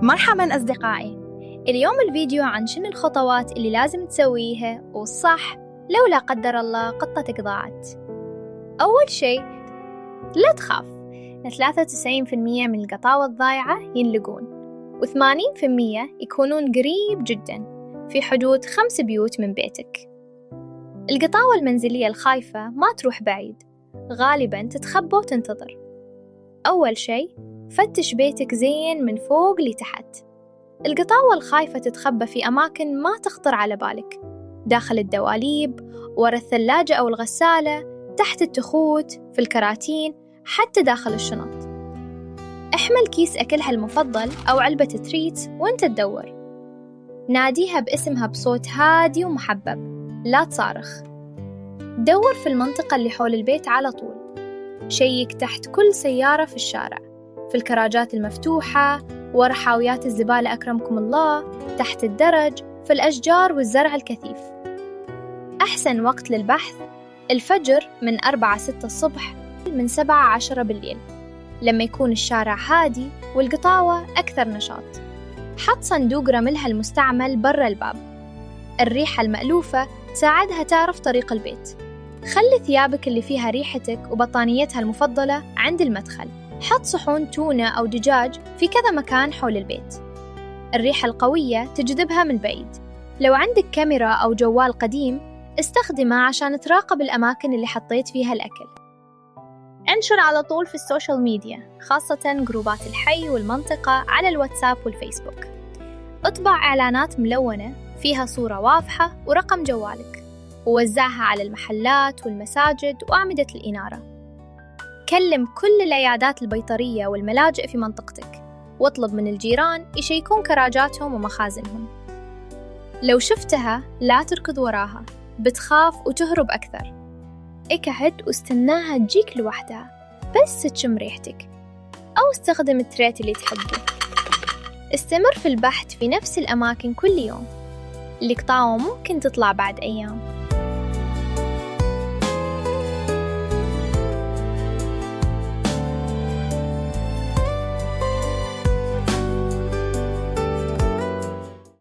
مرحباً أصدقائي. اليوم الفيديو عن شنو الخطوات اللي لازم تسويها والصح لو لا قدر الله قطتك ضاعت. أول شيء لا تخاف، 93% من القطاوة الضايعة ينلقون، و80% يكونون قريب جداً في حدود 5 بيوت من بيتك. القطاوة المنزلية الخايفة ما تروح بعيد، غالباً تتخبى وتنتظر. أول شيء فتش بيتك زين من فوق لتحت. القطاوة الخايفة تتخبى في أماكن ما تخطر على بالك، داخل الدواليب، ورا الثلاجة أو الغسالة، تحت التخوت، في الكراتين، حتى داخل الشنط. احمل كيس أكلها المفضل أو علبة تريت وانت تدور. ناديها باسمها بصوت هادي ومحبب، لا تصارخ. دور في المنطقة اللي حول البيت على طول. شيك تحت كل سيارة في الشارع، في الكراجات المفتوحة، ورا حاويات الزبالة أكرمكم الله، تحت الدرج، في الأشجار والزرع الكثيف. أحسن وقت للبحث الفجر من 4-6 الصبح، من 7-10 بالليل، لما يكون الشارع هادي والقطاوة أكثر نشاط. حط صندوق رملها المستعمل برا الباب. الريحة المألوفة تساعدها تعرف طريق البيت. خلي ثيابك اللي فيها ريحتك وبطانيتها المفضلة عند المدخل. حط صحون تونة أو دجاج في كذا مكان حول البيت. الريحة القوية تجذبها من بعيد. لو عندك كاميرا أو جوال قديم استخدمه عشان تراقب الأماكن اللي حطيت فيها الأكل. انشر على طول في السوشيال ميديا، خاصة جروبات الحي والمنطقة على الواتساب والفيسبوك. اطبع إعلانات ملونة فيها صورة واضحة ورقم جوالك، ووزعها على المحلات والمساجد وأعمدة الإنارة. كلم كل العيادات البيطرية والملاجئ في منطقتك، واطلب من الجيران يشيكون كراجاتهم ومخازنهم. لو شفتها لا تركض وراها، بتخاف وتهرب أكثر. اقعد واستناها تجيك لوحدها بس تشم ريحتك، أو استخدم التريت اللي تحبه. استمر في البحث في نفس الأماكن كل يوم. القطاوة ممكن تطلع بعد أيام.